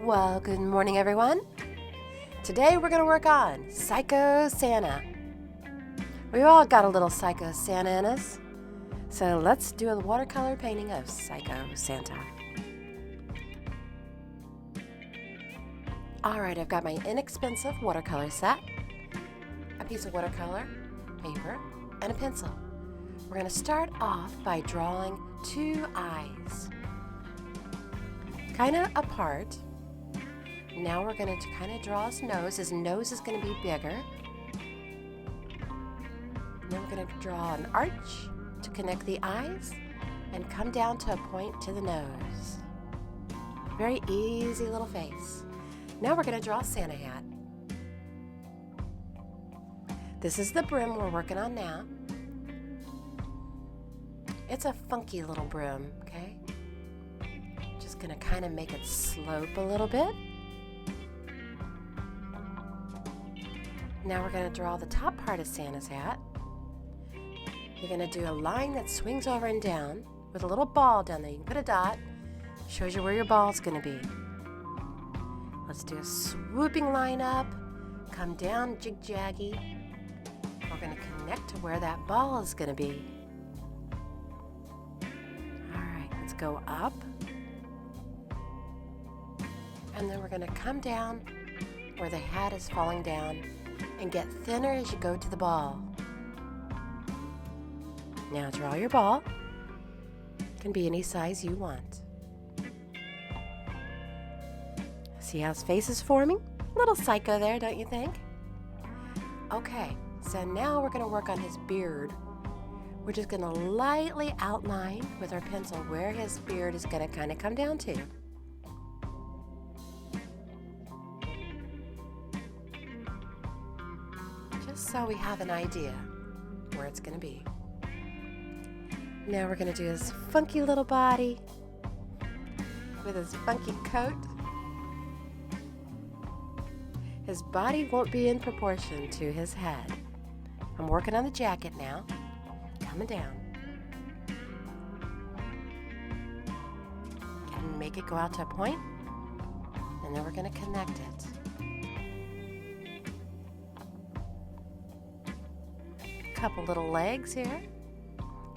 Well, good morning, everyone. Today we're going to work on Psycho Santa. We've all got a little Psycho Santa in us, so let's do a watercolor painting of Psycho Santa. Alright, I've got my inexpensive watercolor set, a piece of watercolor paper, and a pencil. We're going to start off by drawing two eyes, kind of apart. Now we're going to kind of draw his nose. His nose is going to be bigger. And then we're going to draw an arch to connect the eyes and come down to a point to the nose. Very easy little face. Now we're going to draw a Santa hat. This is the brim we're working on now. It's a funky little brim, okay? Just going to kind of make it slope a little bit. Now we're going to draw the top part of Santa's hat. You're going to do a line that swings over and down with a little ball down there. You can put a dot. Shows you where your ball's going to be. Let's do a swooping line up, come down jig-jaggy. We're going to connect to where that ball is going to be. Alright, let's go up. And then we're going to come down where the hat is falling down and get thinner as you go to the ball. Now draw your ball. It can be any size you want. See how his face is forming? A little psycho there, don't you think? Okay, so now we're going to work on his beard. We're just going to lightly outline with our pencil where his beard is going to kind of come down to. Just so we have an idea where it's going to be. Now we're going to do his funky little body with his funky coat. His body won't be in proportion to his head. I'm working on the jacket now. Coming down. And make it go out to a point, and then we're going to connect it. Couple little legs here.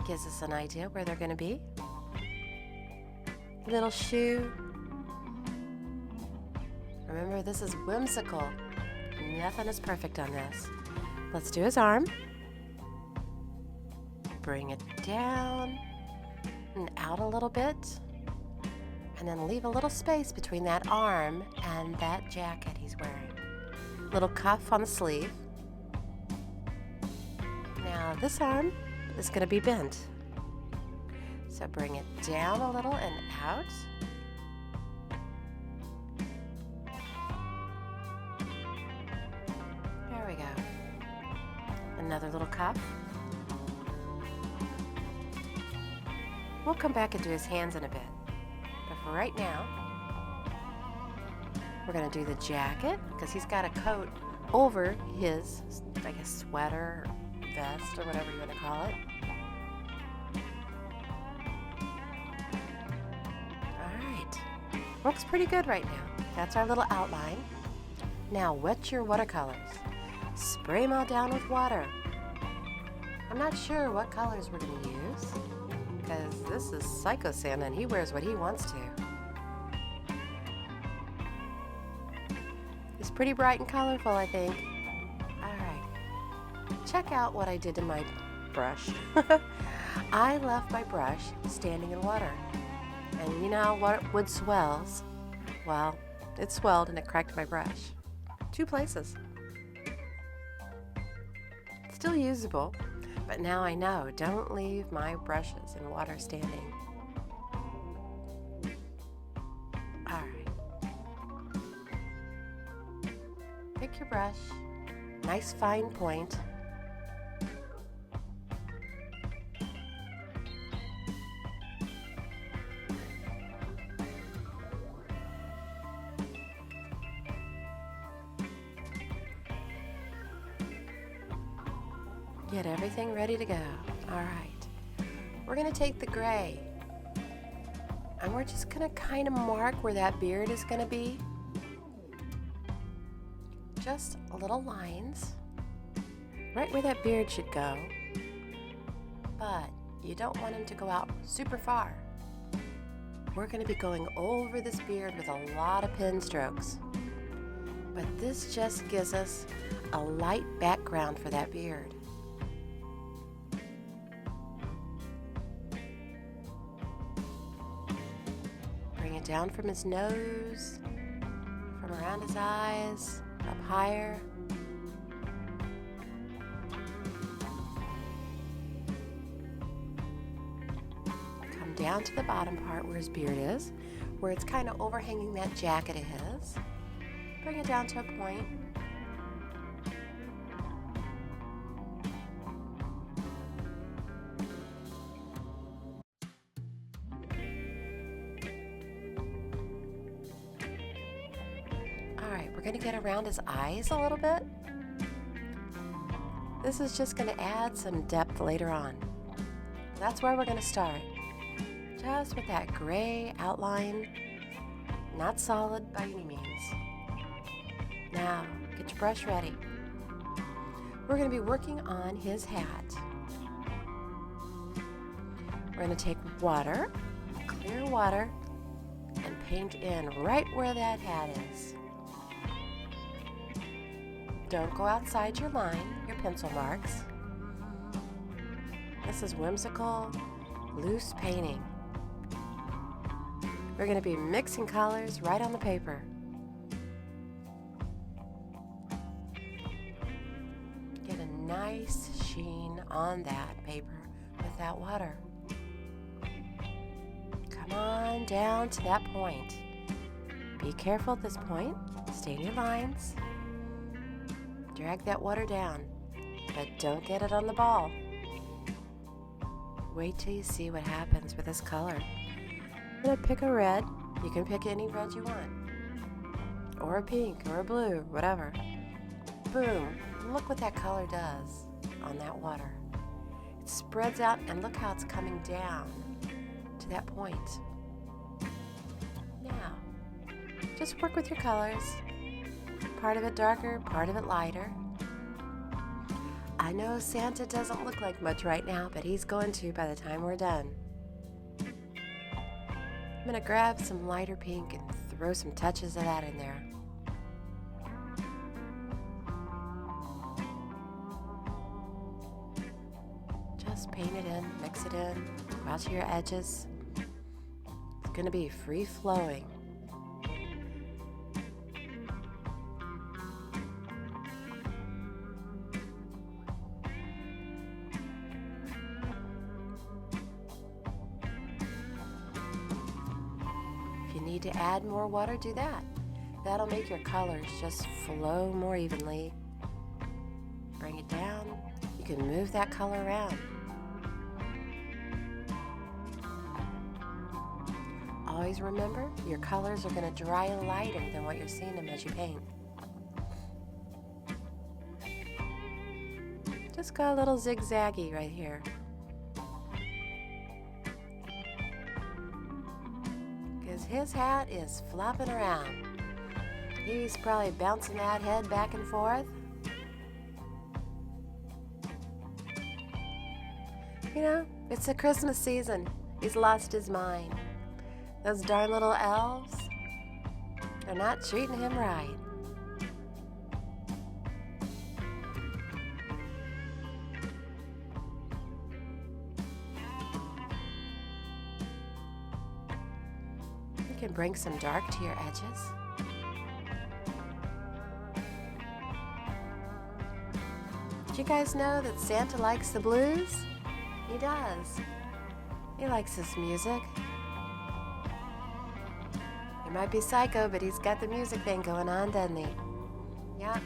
Gives us an idea where they're going to be. Little shoe. Remember, this is whimsical. Nothing is perfect on this. Let's do his arm. Bring it down and out a little bit. And then leave a little space between that arm and that jacket he's wearing. Little cuff on the sleeve. Now this arm is going to be bent. So bring it down a little and out. There we go. Another little cuff. We'll come back and do his hands in a bit. But for right now, we're going to do the jacket because he's got a coat over his, I guess, sweater, vest, or whatever you want to call it. Alright. Looks pretty good right now. That's our little outline. Now wet your watercolors. Spray them all down with water. I'm not sure what colors we're going to use because this is Psycho Santa and he wears what he wants to. It's pretty bright and colorful, I think. Check out what I did to my brush. I left my brush standing in water. And you know how wood swells? Well, it swelled and it cracked my brush. 2 places. Still usable, but now I know, don't leave my brushes in water standing. Alright. Pick your brush. Nice fine point. Get everything ready to go. All right. We're going to take the gray and we're just going to kind of mark where that beard is going to be. just little lines right where that beard should go, but you don't want him to go out super far. We're going to be going over this beard with a lot of pen strokes, but this just gives us a light background for that beard. Bring it down from his nose, from around his eyes, up higher. Come down to the bottom part where his beard is, where it's kind of overhanging that jacket of his. Bring it down to a point. Alright, we're going to get around his eyes a little bit. This is just going to add some depth later on. That's where we're going to start. Just with that gray outline, not solid by any means. Now, get your brush ready. We're going to be working on his hat. We're going to take water, clear water, and paint in right where that hat is. Don't go outside your line, your pencil marks. This is Whimsical loose painting. We're going to be mixing colors right on the paper. Get a nice sheen on that paper with that water. Come on down to that point. Be careful at this point. Stay in your lines. Drag that water down, but don't get it on the ball. Wait till you see what happens with this color. I'm going to pick a red. You can pick any red you want. Or a pink, or a blue, whatever. Boom. Look what that color does on that water. It spreads out, and look how it's coming down to that point. Now, just work with your colors. Part of it darker, part of it lighter. I know Santa doesn't look like much right now, but he's going to by the time we're done. I'm going to grab some lighter pink and throw some touches of that in there. Just paint it in, mix it in, go out to your edges. It's going to be free-flowing. If you need to add more water, do that. That'll make your colors just flow more evenly. Bring it down. You can move that color around. Always remember, your colors are going to dry lighter than what you're seeing them as you paint. Just go a little zigzaggy right here. Because his hat is flopping around. He's probably bouncing that head back and forth. You know, it's the Christmas season. He's lost his mind. Those darn little elves are not treating him right. You can bring some dark to your edges. Did you guys know that Santa likes the blues? He does. He likes this music. He might be psycho, but he's got the music thing going on, doesn't he? Yeah.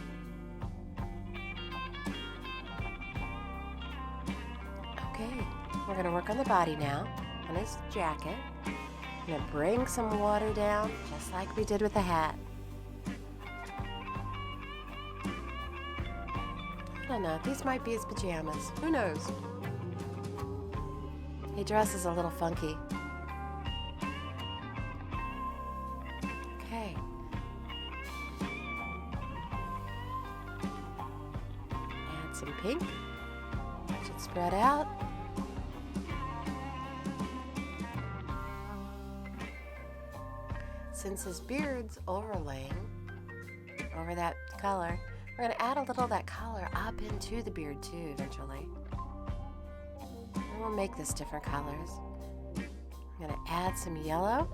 Okay, we're going to work on the body now, on his jacket. I'm going to bring some water down, just like we did with the hat. I don't know, these might be his pajamas. Who knows? He dresses a little funky. Okay. some pink. Should spread out. Since his beard's overlaying over that color, we're going to add a little of that color up into the beard too eventually. And we'll make this different colors. I'm going to add some yellow.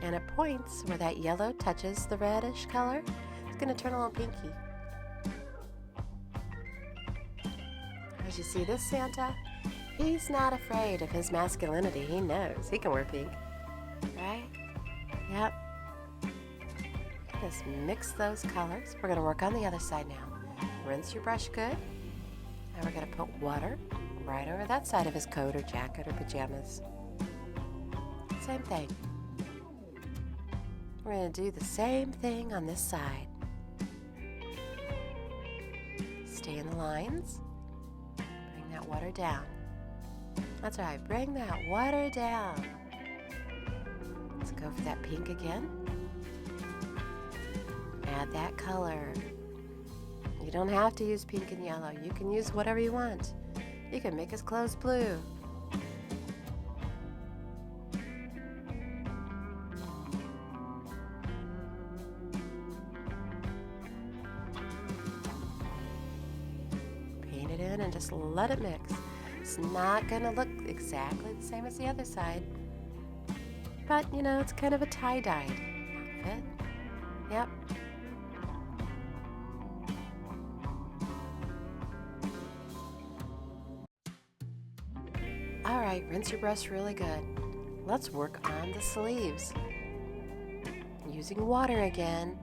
And at points where that yellow touches the reddish color, it's going to turn a little pinky. As you see this Santa, he's not afraid of his masculinity. He knows he can wear pink, right? Yep. Just mix those colors. We're going to work on the other side now. Rinse your brush good. And we're going to put water right over that side of his coat or jacket or pajamas. Same thing. We're going to do the same thing on this side. Stay in the lines. Bring that water down. That's right, bring that water down. Let's go for that pink again. Add that color. You don't have to use pink and yellow. You can use whatever you want. You can make his clothes blue. Paint it in and just let it mix. It's not going to look exactly the same as the other side. But, you know, it's kind of a tie-dyed outfit. Yep. All right, rinse your brush really good. Let's work on the sleeves. Using water again.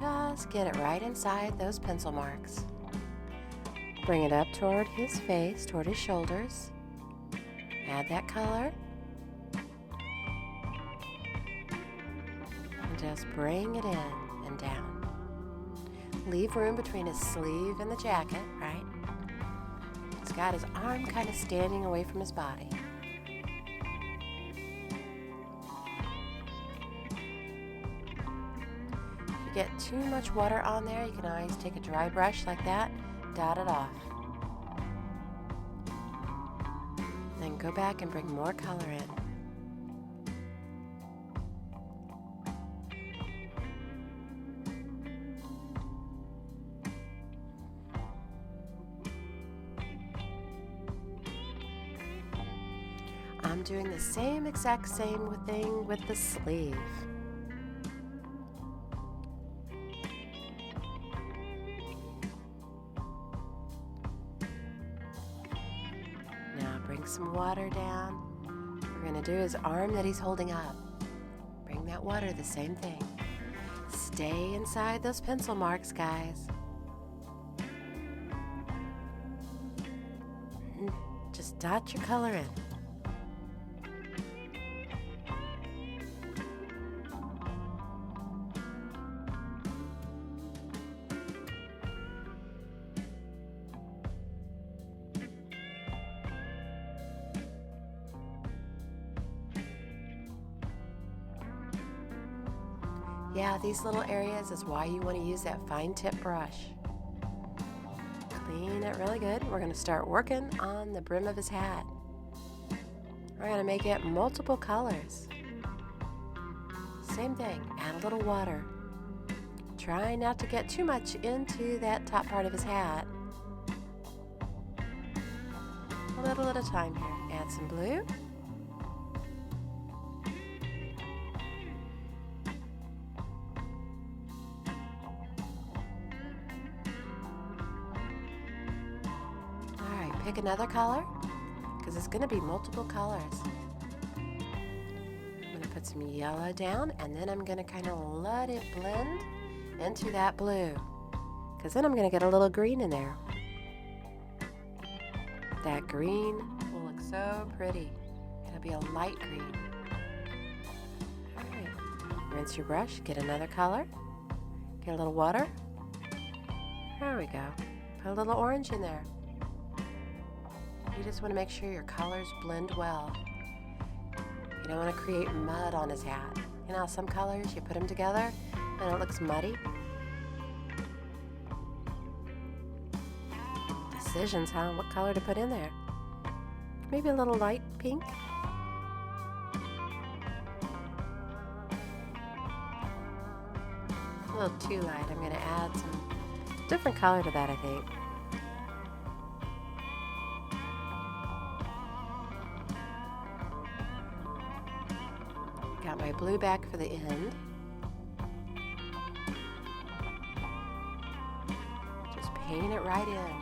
Just get it right inside those pencil marks. Bring it up toward his face, toward his shoulders. Add that color. And just bring it in and down. Leave room between his sleeve and the jacket, right? He's got his arm kind of standing away from his body. If you get too much water on there, you can always take a dry brush like that, dot it off. Then go back and bring more color in. I'm doing the exact same thing with the sleeve. Now bring some water down. What we're going to do his arm that he's holding up. Bring that water, the same thing. Stay inside those pencil marks, guys. Just dot your color in. Yeah, these little areas is why you want to use that fine tip brush. Clean it really good. We're going to start working on the brim of his hat. We're going to make it multiple colors. Same thing, add a little water. Try not to get too much into that top part of his hat. A little at a time here. Add some blue. Pick another color, because it's going to be multiple colors. I'm going to put some yellow down, and then I'm going to kind of let it blend into that blue, because then I'm going to get a little green in there. That green will look so pretty. It'll be a light green. All right. Rinse your brush, get another color, get a little water. There we go. Put a little orange in there. You just want to make sure your colors blend well. You don't want to create mud on his hat. You know, some colors, you put them together and it looks muddy. decisions, huh? What color to put in there? Maybe a little light pink? A little too light. I'm going to add some different color to that, I think. Got my blue back for the end. Just paint it right in.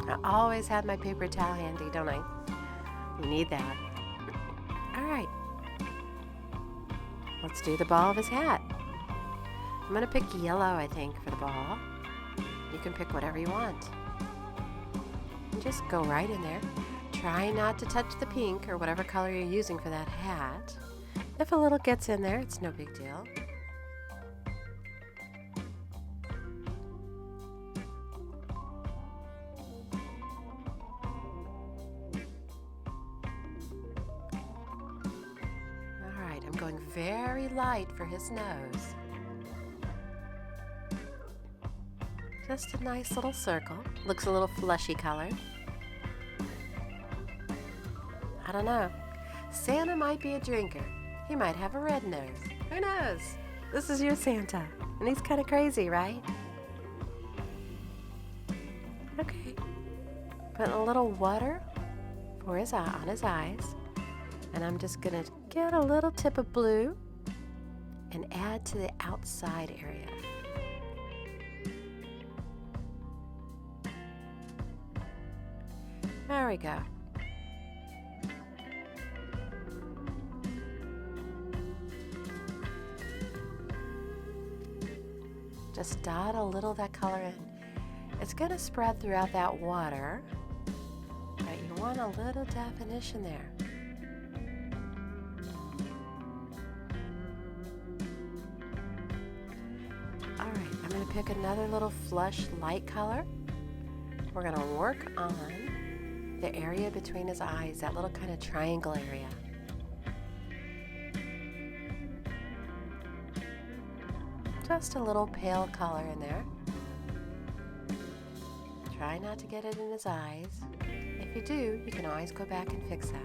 I always have my paper towel handy, don't I? You need that. All right. Let's do the ball of his hat. I'm going to pick yellow, I think, for the ball. You can pick whatever you want. And just go right in there. Try not to touch the pink or whatever color you're using for that hat. If a little gets in there, it's no big deal. I'm going very light for his nose. Just a nice little circle. Looks a little fleshy color. I don't know. Santa might be a drinker. He might have a red nose. Who knows? This is your Santa, and he's kind of crazy, right? Okay. Putting a little water for his eye on his eyes. And I'm just going to get a little tip of blue and add to the outside area. There we go. Just dot a little of that color in. It's going to spread throughout that water, but you want a little definition there. I'm going to pick another little flush light color. We're going to work on the area between his eyes, that little kind of triangle area. Just a little pale color in there. Try not to get it in his eyes. If you do, you can always go back and fix that.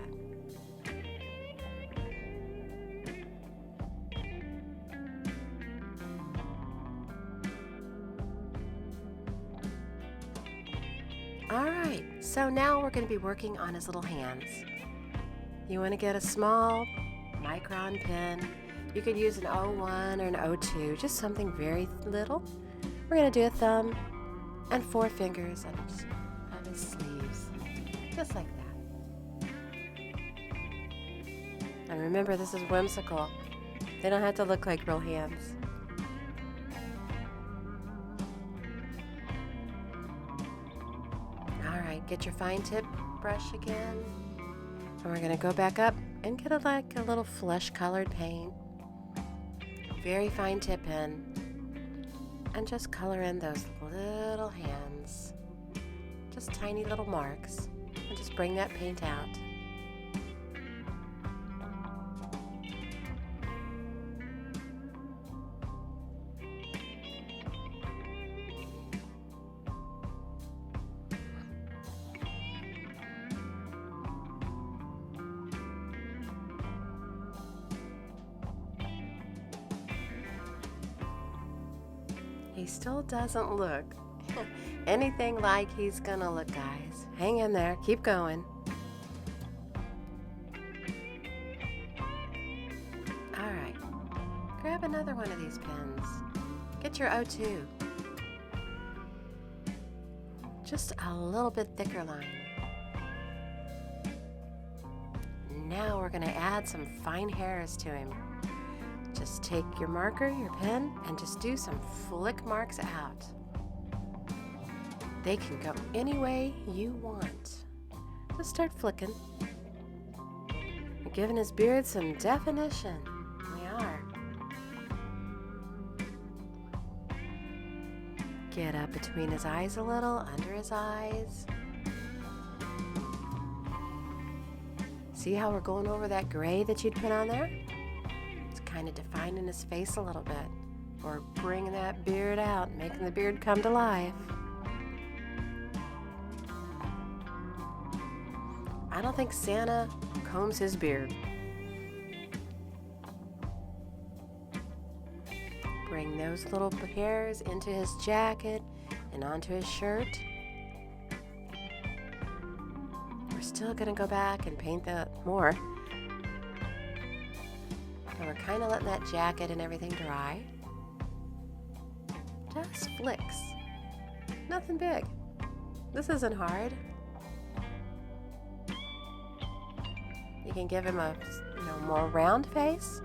Alright, so now we're going to be working on his little hands. You want to get a small micron pen. You could use an 01 or an 02, just something very little. We're going to do a thumb and 4 fingers on his sleeves, just like that. And remember, this is Whimsical. They don't have to look like real hands. Get your fine tip brush again, and we're going to go back up and get a little flesh colored paint, very fine tip pen, and just color in those little hands, just tiny little marks, and just bring that paint out. He still doesn't look anything like he's gonna look, guys. Hang in there, keep going. Alright, grab another one of these pens. Get your 02. Just a little bit thicker line. Now we're gonna add some fine hairs to him. Just take your marker, your pen, and just do some flick marks out. They can go any way you want. Just start flicking. You're giving his beard some definition. We are. Get up between his eyes a little, under his eyes. See how we're going over that gray that you'd put on there? It's kind of defining his face a little bit, or bringing that beard out, making the beard come to life. I don't think Santa combs his beard. Bring those little hairs into his jacket and onto his shirt. We're still gonna go back and paint that more. And we're kind of letting that jacket and everything dry. Just flicks. Nothing big. This isn't hard. You can give him a more round face.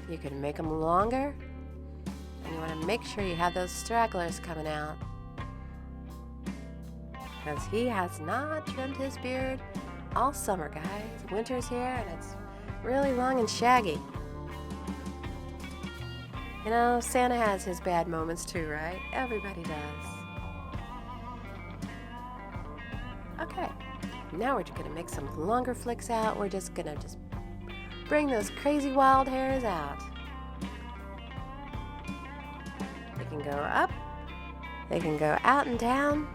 You can make them longer. And you want to make sure you have those stragglers coming out. Because he has not trimmed his beard all summer, guys. Winter's here and it's really long and shaggy. You know, Santa has his bad moments too, right? Everybody does. Okay, now we're going to make some longer flicks out. We're just going to bring those crazy wild hairs out. They can go up. They can go out and down.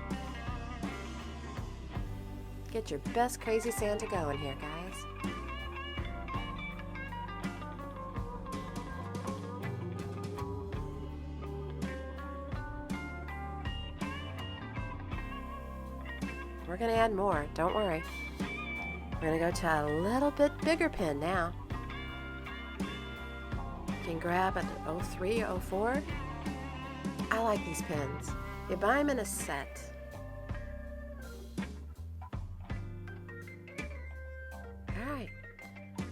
Get your best crazy Santa going here, guys. We're going to add more, don't worry. We're going to go to a little bit bigger pen now. You can grab an 03, 04. I like these pens. You buy them in a set. Alright,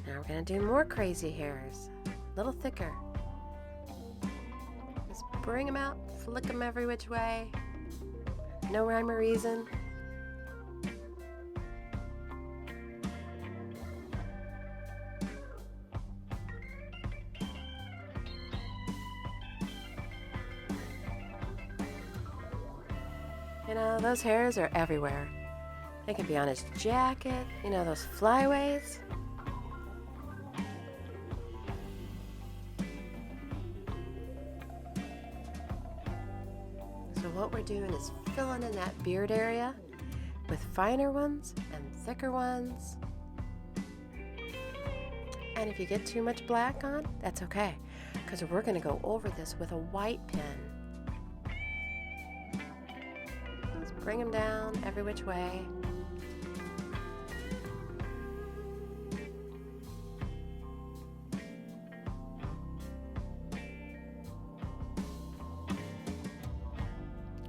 now we're going to do more crazy hairs. A little thicker. Just bring them out, flick them every which way. No rhyme or reason. You know, those hairs are everywhere. They can be on his jacket, you know, those flyaways. So what we're doing is filling in that beard area with finer ones and thicker ones. And if you get too much black on, that's okay, because we're going to go over this with a white pen. Bring them down every which way.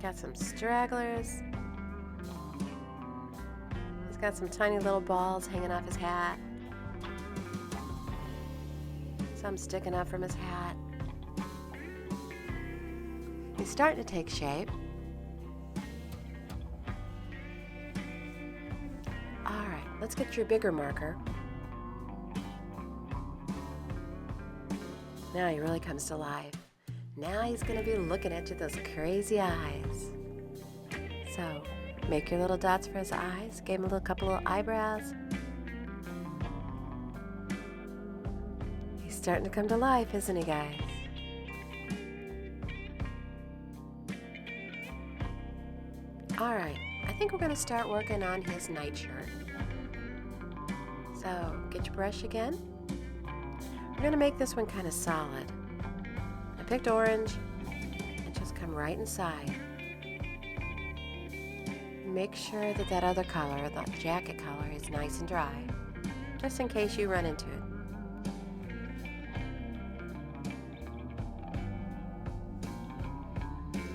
Got some stragglers. He's got some tiny little balls hanging off his hat. Some sticking up from his hat. He's starting to take shape. Let's get your bigger marker. Now he really comes to life. Now he's going to be looking at you with those crazy eyes. So, make your little dots for his eyes. Give him a couple of eyebrows. He's starting to come to life, isn't he, guys? Alright, I think we're going to start working on his nightshirt. So, get your brush again. We're going to make this one kind of solid. I picked orange and just come right inside. Make sure that that other color, that jacket color, is nice and dry, just in case you run into it.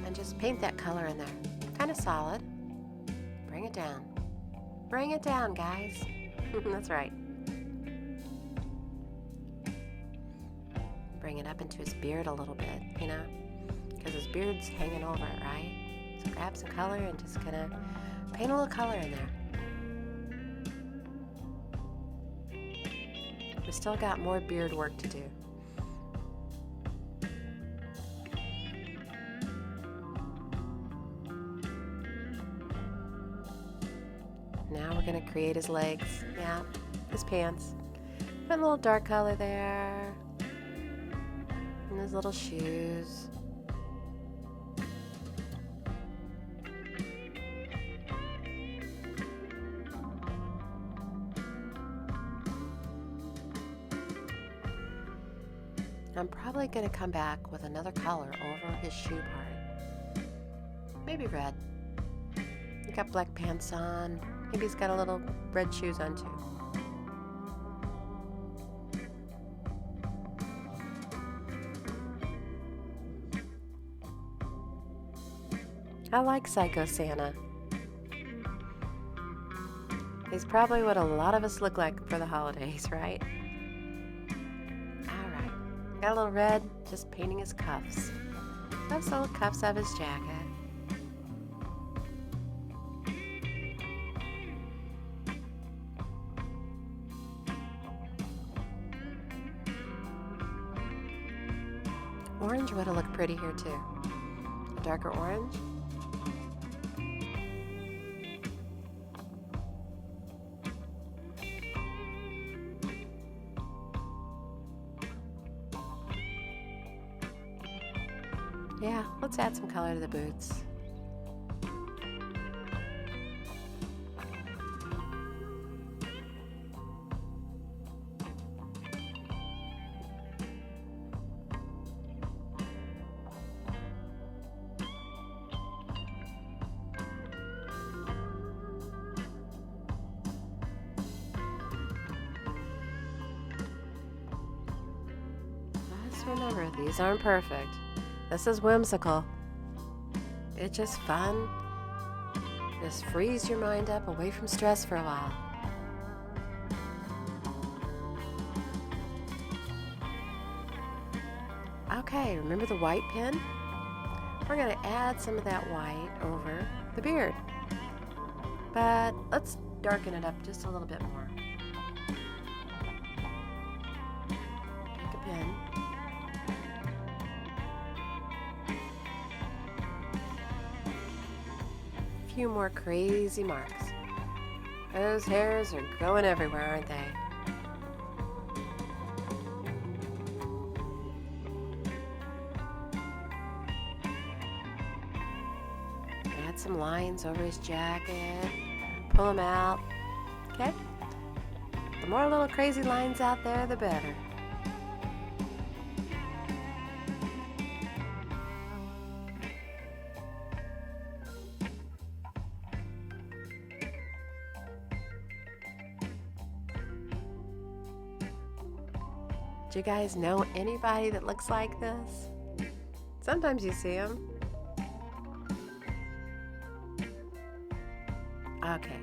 And just paint that color in there. Kind of solid. Bring it down. Bring it down, guys. That's right. Bring it up into his beard a little bit, you know, because his beard's hanging over it, right? So grab some color and just kind of paint a little color in there. We still got more beard work to do. create his legs. Yeah, his pants. Put a little dark color there. And his little shoes. I'm probably going to come back with another color over his shoe part. Maybe red. He got black pants on. Maybe he's got a little red shoes on too. I like Psycho Santa. He's probably what a lot of us look like for the holidays, right? Alright. Got a little red, just painting his cuffs. That's the little cuffs of his jacket. Orange would have looked pretty here too. A darker orange. Yeah, let's add some color to the boots. Just remember, these aren't perfect. This is whimsical. It's just fun. Just frees your mind up away from stress for a while. Okay, remember the white pen? We're going to add some of that white over the beard. But let's darken it up just a little bit more. Take a pen. Few more crazy marks. Those hairs are going everywhere, aren't they? Add some lines over his jacket. Pull them out. Okay? The more little crazy lines out there, the better. Do you guys know anybody that looks like this? Sometimes you see them. Okay,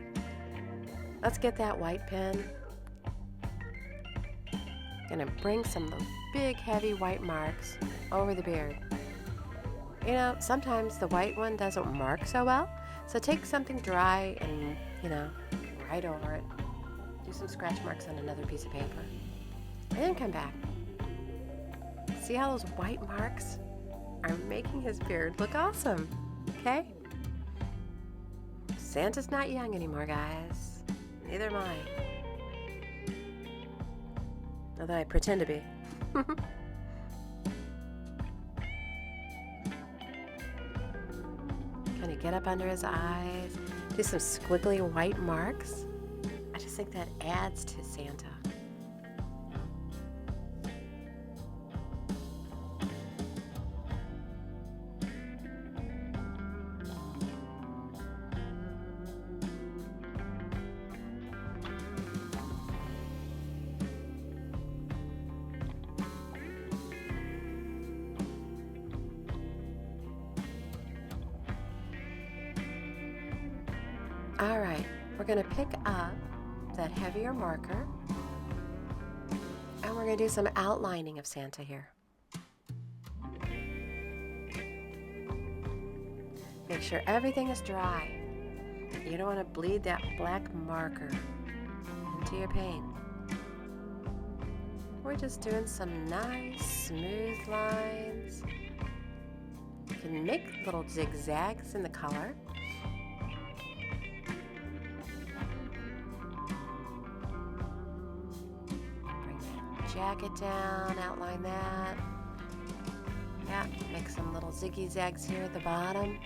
let's get that white pen. Gonna bring some of those big heavy white marks over the beard. You know, sometimes the white one doesn't mark so well, so take something dry and, write over it. Do some scratch marks on another piece of paper. And then come back. See how those white marks are making his beard look awesome, okay? Santa's not young anymore, guys. Neither am I. Although I pretend to be. Kind of get up under his eyes. Do some squiggly white marks. I just think that adds to Santa. All right, we're going to pick up that heavier marker and we're going to do some outlining of Santa here. Make sure everything is dry. You don't want to bleed that black marker into your paint. We're just doing some nice smooth lines. You can make little zigzags in the color. jacket down, outline that. Yeah, make some little ziggy zags here at the bottom.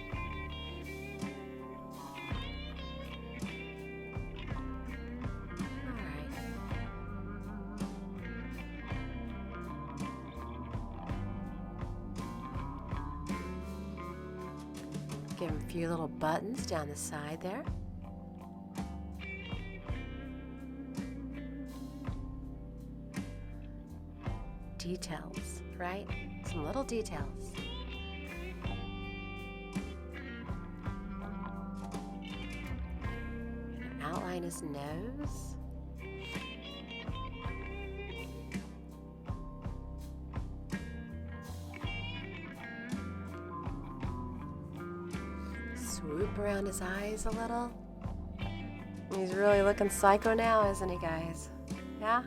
Give him a few little buttons down the side there. Details, right? Some little details. Outline his nose. Swoop around his eyes a little. He's really looking psycho now, isn't he, guys? Yeah?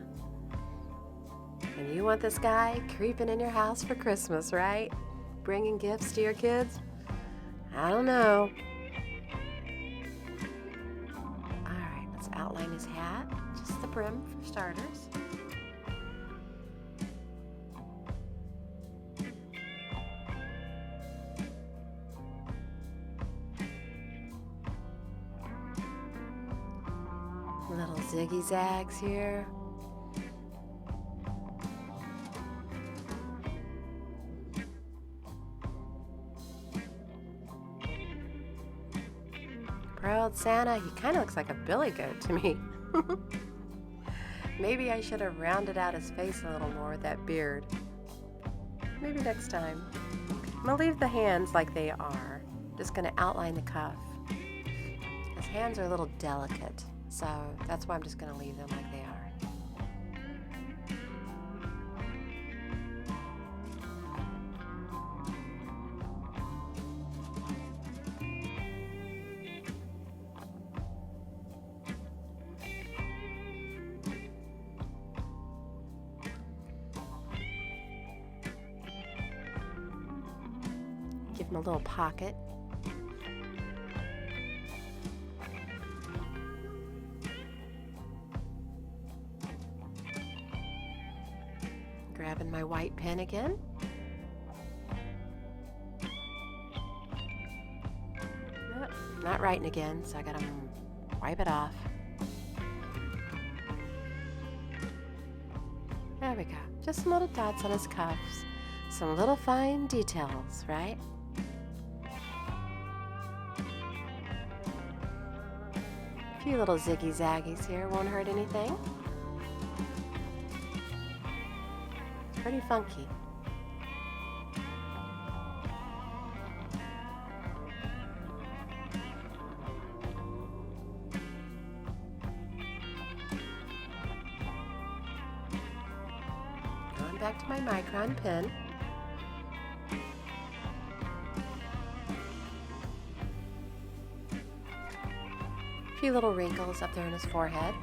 And you want this guy creeping in your house for Christmas, right? Bringing gifts to your kids? I don't know. Alright, let's outline his hat. Just the brim for starters. Little ziggy zags here. Poor old Santa, he kind of looks like a billy goat to me. Maybe I should have rounded out his face a little more with that beard. Maybe next time. I'm going to leave the hands like they are. Just going to outline the cuff. His hands are a little delicate, so that's why I'm just going to leave them like they are. Give him a little pocket. Grabbing my white pen again. Nope, not writing again, so I gotta wipe it off. There we go. Just some little dots on his cuffs. Some little fine details, right? A few little ziggy zaggies here won't hurt anything. It's pretty funky. Going back to my micron pen. A few little wrinkles up there in his forehead.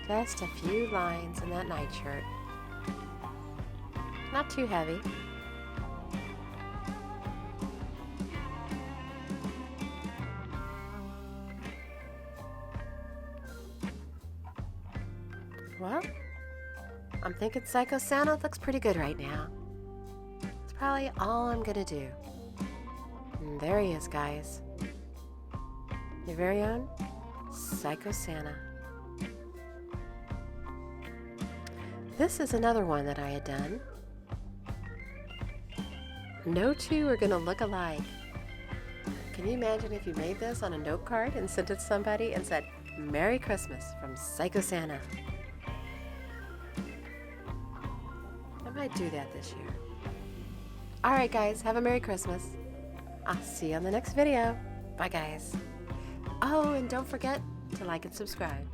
Just a few lines in that nightshirt. Not too heavy. Well, I'm thinking Psycho Santa looks pretty good right now. It's probably all I'm gonna do. And there he is, guys. Your very own Psycho Santa. This is another one that I had done. No two are gonna look alike. Can you imagine if you made this on a note card and sent it to somebody and said, "Merry Christmas from Psycho Santa"? I might do that this year. Alright guys, have a Merry Christmas. I'll see you on the next video. Bye guys. Oh, and don't forget to like and subscribe.